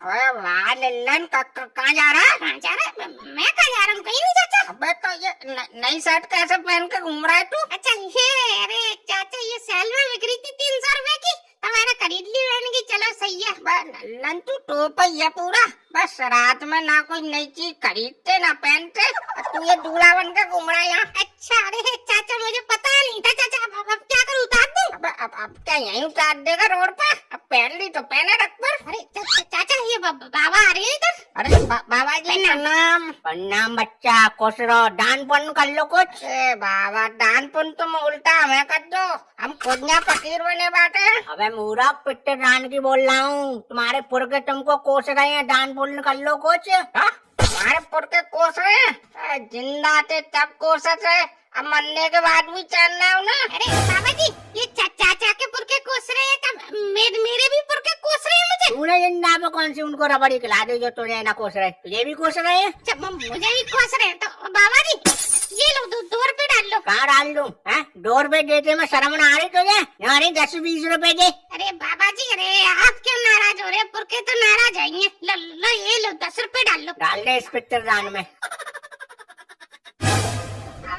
अरे वाह लल्लन, कहाँ जा रहा है? कहाँ जा रहा है? मैं कहाँ जा रहा हूँ? कहीं नहीं चाचा। अबे तो ये नई शर्ट कैसे पहन के घूम रहा है तू? अच्छा ये, अरे चाचा ये सेल में बिक रही थी 300 रुपए की, तो मैंने खरीद ली। मैंने की चलो सही है। लल्लन तू टोप ही है पूरा, बस रात में ना कोई नई चीज खरीदते ना पहनते, तू ये दूल्हा बन के घूम रहा है यहाँ। अच्छा अरे चाचा मुझे पता नहीं था चाचा। अब क्या करूँ, उतार दूँ? अब क्या यहीं उतार देगा रोड पे? अब पहन ली तो पहने रख पर। अरे चाचा ये बाबा आ रहे हैं इधर। अरे बाबा जी प्रणाम। प्रणाम बच्चा, खुश रहो। दान पुण्य कर लो कुछ। बाबा दान पुण्य तुम उल्टा हमें कर दो, हम खुद यहाँ फकीर बने बाटे। अबे मूर्ख, पिट्टे दान की बोल रहा हूँ। तुम्हारे पुरखे तुमको कोस रहे हैं, दान पुण्य कर लो कुछ। हमारे पुरखे कोस रहे हैं? जिंदा थे तब कोसत है, अब मरने के बाद भी चलना है ना। अरे बाबा जी ये चाचा के पुरखे कोस रहे हैं, तब मेरे भी पुरखे कोस रहे हैं मुझे। तूने जिंदा पे कौन सी उनको रबड़ी खिला दे जो तुझे ना कोस रहे? तुझे भी कोस रहे हैं? मुझे भी कोस रहे हैं। तो बाबा जी ये लो 2 रुपए डाल लो। कहाँ डाल दूं? 2 रुपए देते में शर्म ना आ रही तुझे? यहाँ 10-20 रुपए दे। अरे बाबा जी, अरे आप क्यों नाराज हो रहे हैं? पुरखे तो नाराज आएंगे। लो ये लो 10 रुपए डाल लो। डाल दे इस पिट्टे दान में।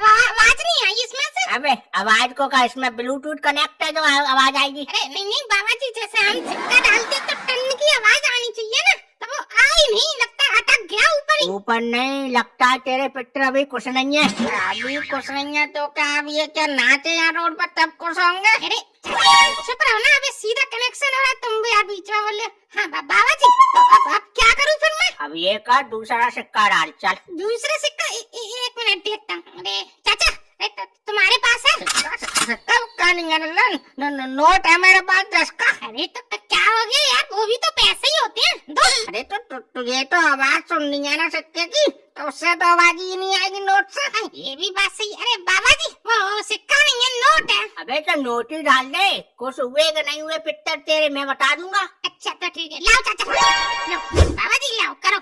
आवाज नहीं आई इसमें से। अबे आवाज को का, इसमें ब्लूटूथ कनेक्ट है जो आवाज आएगी। अरे नहीं बाबा जी, जैसे हम सिक्का डालते तो टन की आवाज आनी चाहिए ना, तो वो आई नहीं, लगता अटक गया ऊपर ही। ऊपर नहीं लगता है, तेरे पिट्टर अभी कुछ नहीं है। अभी कुछ नहीं है तो क्या? अब ये क्या नाचे यहाँ रोड पर तब कुछ होंगे? अरे चुप रहो ना, अबे सीधा कनेक्शन हो रहा है, तुम भी यार बीच में बोले। हाँ बाबा जी, तो अब क्या करूँ फिर मैं? अब ये कर, दूसरा सिक्का डाल। चल दूसरे सिक्का, एक मिनट देखता हूँ। अरे चाचा तुम्हारे पास है? का नहीं है लल्लन, नोट है मेरे पास 10 का। अरे तो क्या हो गया यार, वो भी तो पैसे ही होते हैं। दो। अरे तो तुझे तो आवाज सुननी है ना सिक्के की, तो उससे तो आवाज ही नहीं आएगी नोट से। ये भी बात सही। अरे बाबा जी वो सिक्का नहीं है, नोट है। अबे तो नोट ही डाल दे, कुछ हुए कि नहीं हुए पिट्टर तेरे मैं बता दूंगा। अच्छा तो ठीक है, लाओ चाचा लो। बाबा जी लाओ, करो।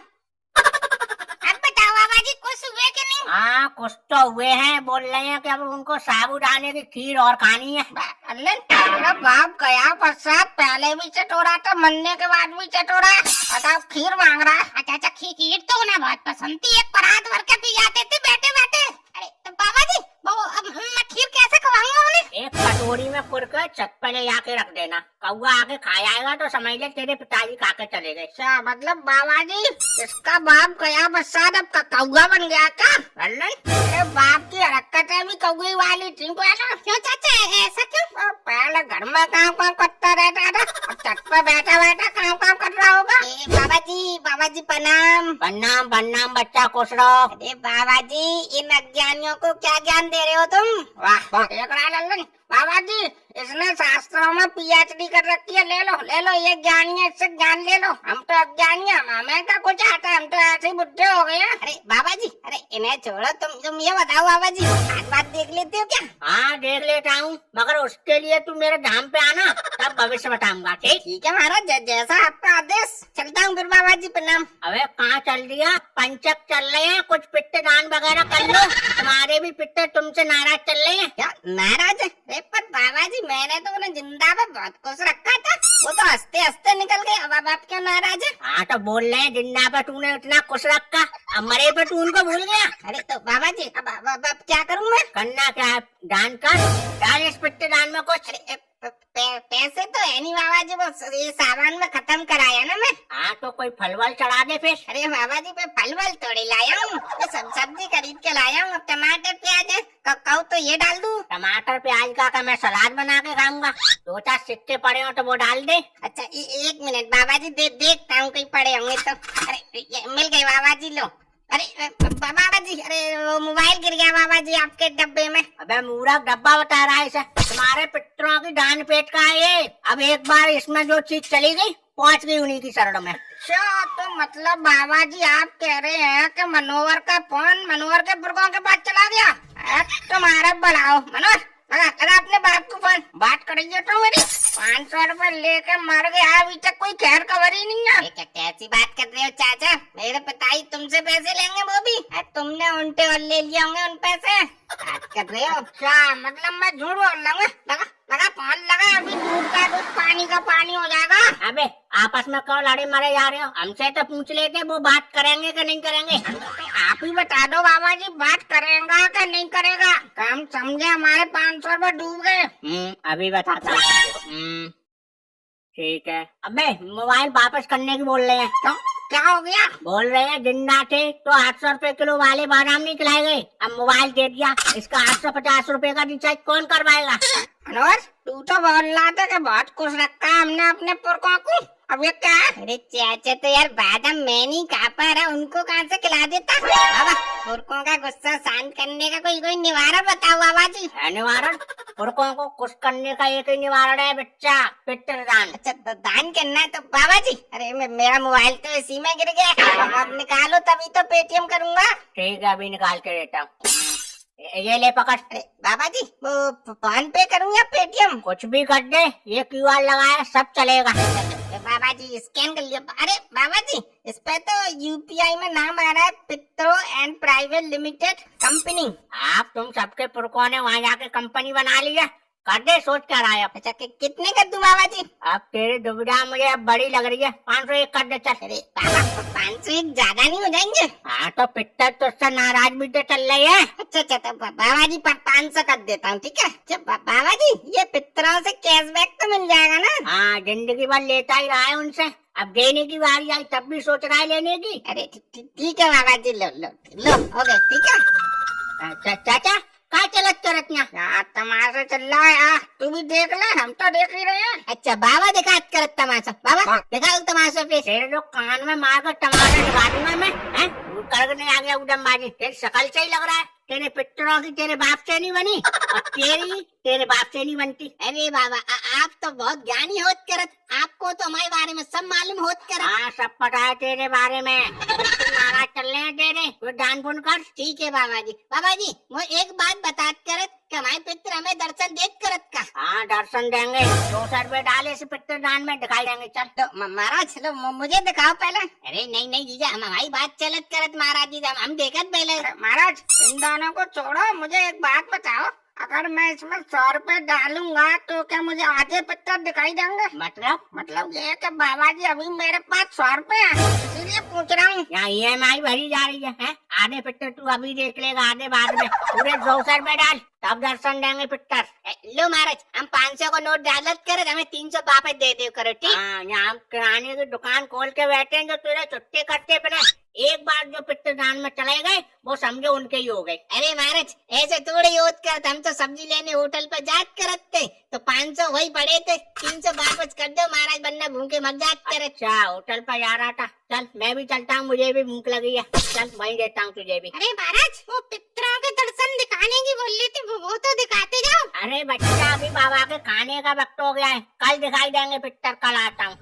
अब बताओ बाबा जी, कुछ हुए कि नहीं? हाँ कुछ तो हुए हैं। बोल रहे हैं कि अब उनको साबूदाने की खीर और खानी है। लल्लन तेरा बाप गया पश्चात पहले भी चटोरा था, मरने के बाद भी चटोरा है, बताओ खीर मांग रहा है। चाचा खीर तो उन्हें बहुत पसंद थी, एक परात भर के पी जाते थे बैठे बैठे। अरे तो बाबा जी वो अब मैं खीर कैसे खवाऊंगा उन्हें? एक कटोरी में पुर कर छत पे ले जाके रख देना, कौआ आके खा आएगा तो समझ ले तेरे पिताजी खा के चले गए। अच्छा मतलब बाबा जी इसका बाप गया पश्चात अब कौआ बन गया क्या? लल्लन तेरे बाप की हरकतें भी कौए वाली थी पहले। क्यों चाचा ऐसा क्यों? पहले घर में काम करता रहता था, अब छत पे बैठा बैठा काम कर रहा होगा। बाबा जी प्रणाम। प्रणाम प्रणाम बच्चा, खुश रहो। अरे बाबा जी इन अज्ञानियों को क्या ज्ञान दे रहे हो तुम? वाह देख रहा लल्लन, बाबा जी इसने शास्त्रों में पीएचडी कर रखी है। ले लो ये ज्ञानी है, इससे ज्ञान ले लो। हम तो अज्ञानी हैं, हमें क्या कुछ आता है, हम तो ऐसे ही बुढ़े हो गए हैं। अरे बाबा जी, अरे इन्हें छोड़ो, तुम ये बताओ बाबा जी, आज बात देख लेते हो क्या? हाँ देख लेता हूँ, मगर उसके लिए तू मेरे धाम पे आना, तब भविष्य बताऊंगा। ठीक है महाराज, जैसा आपका आदेश। चलता हूँ फिर बाबा जी, प्रणाम। अबे कहाँ चल दिया? पंचक चल रहे हैं, कुछ पिट्टे दान वगैरह कर लो। तुम्हारे भी पिट्टे तुमसे नाराज चल रहे हैं। क्या नाराज है? पर बाबा जी मैंने तो उन्हें जिंदा में बहुत खुश रखा था, वो तो हंसते हंसते निकल गए, अब आप क्यों नाराज है? हाँ तो बोल रहे हैं जिंदा पे तूने इतना खुश रखा, अब मरे पे तू उनको भूल गया। अरे तो बाबा जी अब क्या करूँ मैं? करना क्या है? दान कर, डाल इस पिट्टे दान में कुछ। पैसे तो है नहीं बाबा जी, वो ये सामान में खत्म कराया ना मैं। हाँ तो कोई फल वल चढ़ा दे फिर। अरे बाबा जी मैं फल वल थोड़ी लाया हूँ, सब्जी खरीद के लाया हूँ। टमाटर प्याज है, कहूँ तो ये डाल दूँ? टमाटर प्याज का मैं सलाद बना के खाऊंगा, 2-4 सिक्के पड़े हो तो वो डाल दे। अच्छा एक मिनट बाबा जी, देखता हूँ कहीं पड़े होंगे तो। अरे मिल गए बाबा जी, लो। अरे बाबा जी, अरे वो मोबाइल गिर गया बाबा जी आपके डब्बे में। अबे मूर्ख, डब्बा बता रहा है इसे? तुम्हारे पितरों की दान पेट का है ये। अब एक बार इसमें जो चीज चली गई पहुंच गई उन्हीं की शरण में। अच्छा तो मतलब बाबा जी आप कह रहे हैं कि मनोहर का फोन मनोहर के पुरखों के पास चला गया? तुम्हारा बढ़ाओ मनोहर, लगा अपने बाप को फोन, बात करिए तो मेरी। 500 रुपए लेके मर गया, अभी तक कोई खैर खबर ही नहीं है। कैसी बात कर रहे हो चाचा? मेरे पिताजी तुमसे पैसे लेंगे, वो भी तुमने उल्टे और ले लिए होंगे उन पैसे। बात कर रहे हो? अच्छा मतलब मैं झूठ बोल रहा हूँ? लगा फोन लगा, अभी दूध का दूध पानी का पानी हो जाएगा। अबे आपस में क्यों लड़े मरे जा रहे हो? हमसे तो पूछ लेते, वो बात करेंगे कि नहीं करेंगे। आप ही बता दो बाबा जी, बात करेगा कि नहीं करेगा? हम समझे हमारे 500 रुपए डूब गए। अभी बताता हूँ। ठीक है। अबे मोबाइल वापस करने की बोल रहे हैं। तो क्या हो गया? बोल रहे हैं जिंदा थे तो 800 रुपए किलो वाले बादाम नहीं खिलाए गए, अब मोबाइल दे दिया, इसका 850 रुपए का रिचार्ज कौन करवाएगा? मनोहर, तू तो बोल रहा था कि बहुत खुश रखा है हमने अपने पुरखों को, अब ये क्या है? अरे चाचा तो यार बादाम मैं नहीं खा पा रहा, उनको कहाँ से खिला देता? बाबा पुरखों का गुस्सा शांत करने का कोई निवारण बताओ बाबा जी। निवारण? पुरखों को खुश करने का एक ही निवारण है बच्चा, पितृदान। अच्छा तो दान करना है तो बाबा जी, अरे मेरा मोबाइल तो इसी में गिर गया, अब निकालो तभी तो पेटीएम करूंगा। ठीक है, अभी निकाल के देता हूँ। ये ले पकड़। अरे बाबा जी वो फोन पे करूँ या पेटीएम? कुछ भी कर दे, ये क्यूआर लगाया सब चलेगा। बाबा जी स्कैन कर लिया। अरे बाबा जी इस पे तो यूपीआई में नाम आ रहा है पित्रो एंड प्राइवेट लिमिटेड कंपनी। आप तुम सबके पुरखों ने वहाँ जाके कंपनी बना ली है, कर दे, सोच कर आया। अच्छा कितने कर दूं बाबा जी? अब तेरी दुविधा मुझे अब बड़ी लग रही है, 501 कर दे चल। अरे बाबा 501 ज्यादा नहीं हो जाएंगे? हाँ तो पिक्चर तो उससे नाराज भी तो चल रही है। अच्छा तो बाबा जी 500 कर देता हूँ, ठीक है? अच्छा बाबा जी ये पित्रों से कैशबैक तो मिल जाएगा ना? हाँ, जिंदगी भर लेता ही रहा है उनसे, अब देने की बारी आई तब भी सोच रहा है लेने की। अरे ठीक है बाबा जी, लो लो लो, हो गए, ठीक है? चाचा क्या चलत करत यार तमाशा चल रहा है यार, तू भी देख ले, हम तो देख ही रहे हैं। अच्छा बाबा दिखा करत तमाशा, बाबा दिखाओ तमाशा पे। तेरे जो कान में मार कर टमाटर दिखा दूंगा मैं, हैं? करने आ गया उड़न बाजी, तेरी शक्ल से ही लग रहा है तेरे पितरों की तेरे बाप से नहीं बनी, और तेरी तेरे बाप से नहीं बनती। अरे बाबा आप तो बहुत ज्ञानी होत करत, आपको तो हमारे बारे में सब मालूम होत करत। हाँ सब पता है तेरे बारे में, नाराज चल रहे हैं तेरे, कोई दान पुण्य कर। ठीक है बाबा जी। बाबा जी वो एक बात बता करत कि हमारे पितर हमें दर्शन देत करत का? हाँ दर्शन देंगे, 200 रुपए डाले से पितर दान में दिखाई देंगे। चल तो महाराज चलो मुझे दिखाओ पहले। अरे नहीं जीजा, हम हमारी बात चलत करत महाराज जी, हम देखत पहले। अरे महाराज इन दोनों को छोड़ो, मुझे एक बात बताओ, अगर मैं इसमें 100 रुपए डालूंगा तो क्या मुझे आधे पिक्चर दिखाई देंगे? मतलब ये है कि बाबा जी अभी मेरे पास 100 रुपए हैं, इसीलिए पूछ रहा हूँ। यहाँ EMI भरी जा रही है? आधे पिक्चर तू अभी देख लेगा, आधे बाद में, पूरे 200 रुपए डाल तब दर्शन देंगे पिक्चर। लो महाराज हम 500 को नोट डालत करत, हमें 300 वापस दे दे करो, ठीक? हाँ, यहाँ किराने की दुकान खोल के बैठे हैं जो तेरे छुट्टे करते बिना एक बार जो पिक्चर दान में चले गए वो समझो उनके ही हो गए। अरे महाराज ऐसे थोड़ी होत करत, हम तो सब्जी लेने होटल पर जात करत थे तो 500 वही पड़े थे, 300 वापस कर दो महाराज, वरना भूखे मर जात करत। अच्छा होटल पर जा रहा था, चल मैं भी चलता हूँ, मुझे भी भूख लगी है, चल वहीं देता हूँ तुझे भी। अरे महाराज वो पितरों के दर्शन दिखाने की बोल रही थी, वो तो दिखाते जाओ। अरे बच्चा अभी बाबा के खाने का वक्त हो गया है, कल दिखाई देंगे पिक्चर, कल आता हूँ।